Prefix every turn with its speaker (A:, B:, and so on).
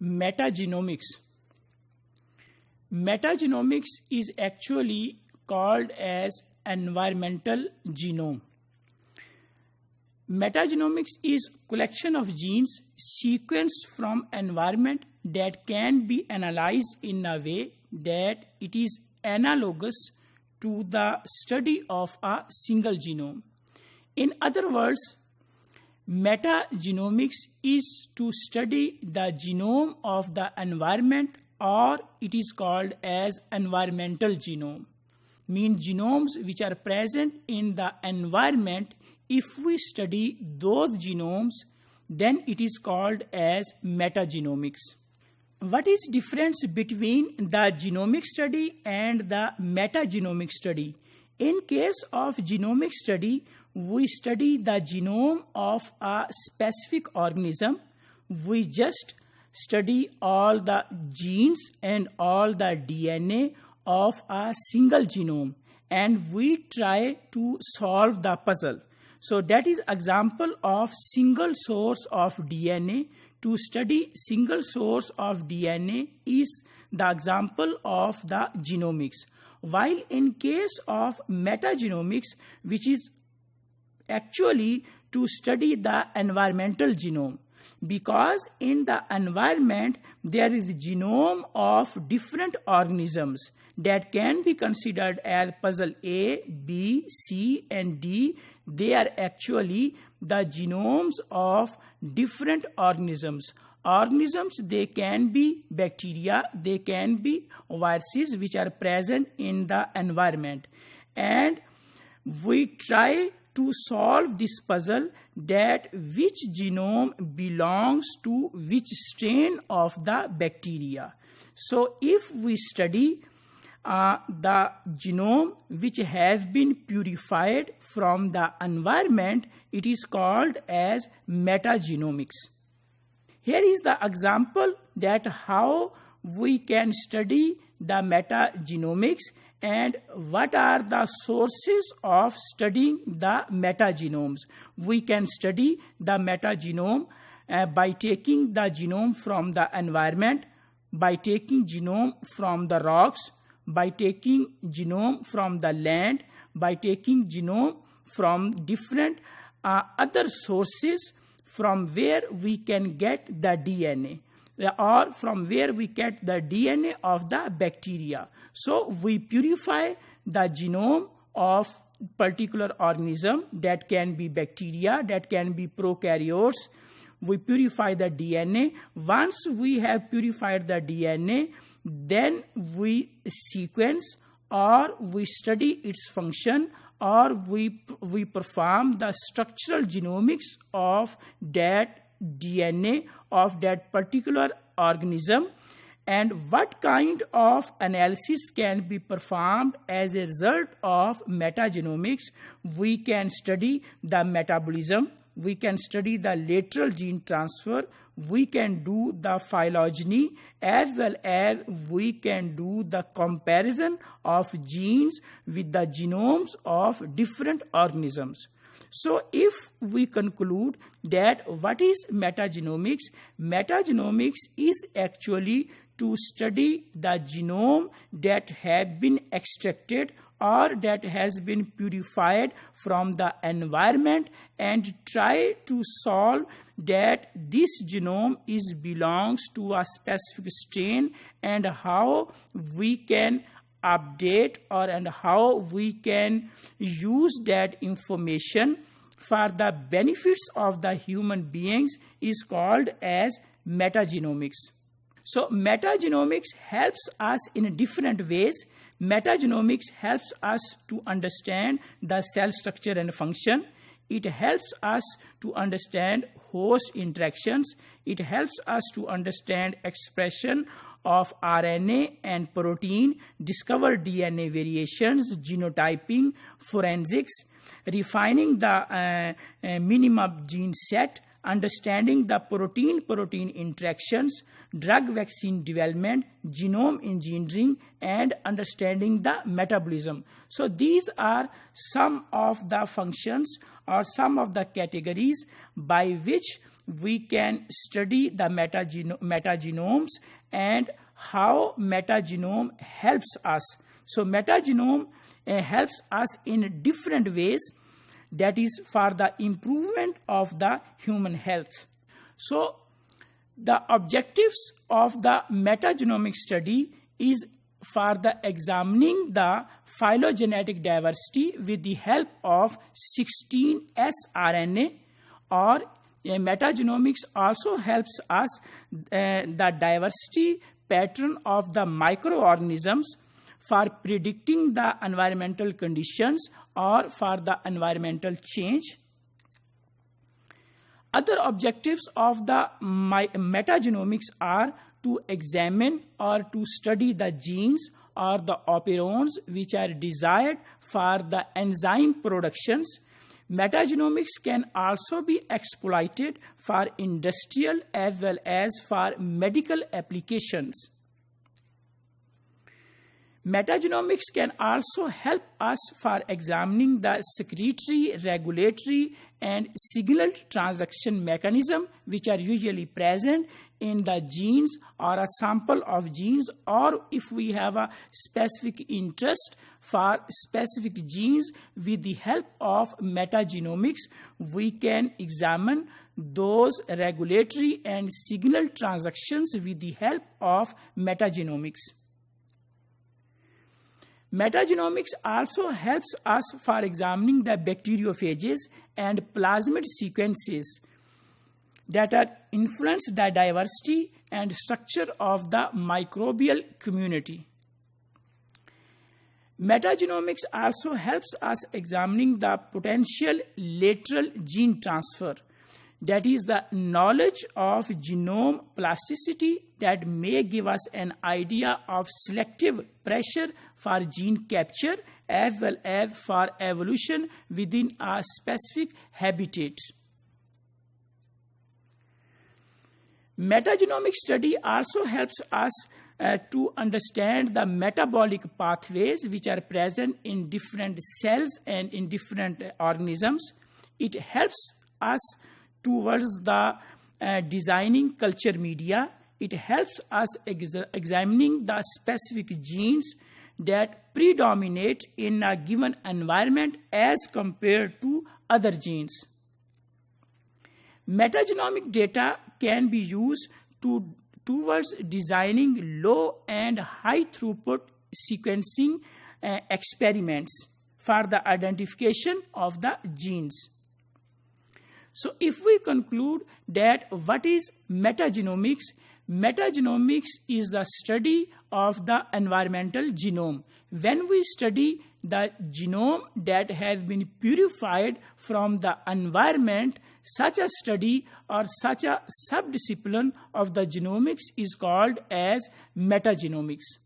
A: metagenomics. Metagenomics is actually called as environmental genome. Metagenomics is collection of genes sequenced from environment that can be analyzed in a way that it is analogous to the study of a single genome. In other words, metagenomics is to study the genome of the environment, or it is called as environmental genome. Mean genomes which are present in the environment. If we study those genomes, then it is called as metagenomics. What is difference between the genomic study and the metagenomic study? In case of genomic study, we study the genome of a specific organism. We just study all the genes and all the DNA of a single genome, and we try to solve the puzzle. So that is example of single source of DNA. To study single source of DNA is the example of the genomics. While in case of metagenomics, which is actually to study the environmental genome, because in the environment there is a genome of different organisms that can be considered as puzzle A, B, C and D. They are actually the genomes of different organisms. Organisms, they can be bacteria, they can be viruses which are present in the environment. And we try to solve this puzzle, that which genome belongs to which strain of the bacteria. So if we study the genome which has been purified from the environment, it is called as metagenomics. Here is the example that how we can study the metagenomics and what are the sources of studying the metagenomes. We can study the metagenome by taking the genome from the environment, by taking genome from the rocks, by taking genome from the land, by taking genome from different other sources from where we can get the DNA, or from where we get the DNA of the bacteria. So we purify the genome of particular organism, that can be bacteria, that can be prokaryotes. We purify the DNA. Once we have purified the DNA, then we sequence, or we study its function, or we perform the structural genomics of that DNA of that particular organism. And what kind of analysis can be performed as a result of metagenomics? We can study the metabolism, we can study the lateral gene transfer, we can do the phylogeny, as well as we can do the comparison of genes with the genomes of different organisms. So if we conclude that what is metagenomics? Metagenomics is actually to study the genome that have been extracted or that has been purified from the environment, and try to solve that this genome belongs to a specific strain, and how we can update and how we can use that information for the benefits of the human beings is called as metagenomics. So metagenomics helps us in different ways. Metagenomics helps us to understand the cell structure and function. It helps us to understand host interactions. It helps us to understand expression of RNA and protein, discover DNA variations, genotyping, forensics, refining the minimum gene set, understanding the protein-protein interactions, drug vaccine development, genome engineering, and understanding the metabolism. So these are some of the functions or some of the categories by which we can study the metagenomes and how metagenome helps us. So metagenome helps us in different ways, that is for the improvement of the human health. So the objectives of the metagenomic study is for the examining the phylogenetic diversity with the help of 16 sRNA, or metagenomics also helps us the diversity pattern of the microorganisms for predicting the environmental conditions or for the environmental change. Other objectives of the metagenomics are to examine or to study the genes or the operons which are desired for the enzyme productions. Metagenomics can also be exploited for industrial as well as for medical applications. Metagenomics can also help us for examining the secretory, regulatory, and signal transduction mechanism which are usually present in the genes or a sample of genes, or if we have a specific interest for specific genes, with the help of metagenomics, we can examine those regulatory and signal transactions with the help of metagenomics. Metagenomics also helps us for examining the bacteriophages and plasmid sequences that are influence the diversity and structure of the microbial community. Metagenomics also helps us examining the potential lateral gene transfer, that is the knowledge of genome plasticity that may give us an idea of selective pressure for gene capture as well as for evolution within a specific habitat. Metagenomic study also helps us to understand the metabolic pathways which are present in different cells and in different organisms. It helps us towards the designing culture media. It helps us examining the specific genes that predominate in a given environment as compared to other genes. Metagenomic data can be used towards designing low and high throughput sequencing experiments for the identification of the genes. So if we conclude that what is metagenomics? Metagenomics is the study of the environmental genome. When we study the genome that has been purified from the environment, such a study or such a subdiscipline of the genomics is called as metagenomics.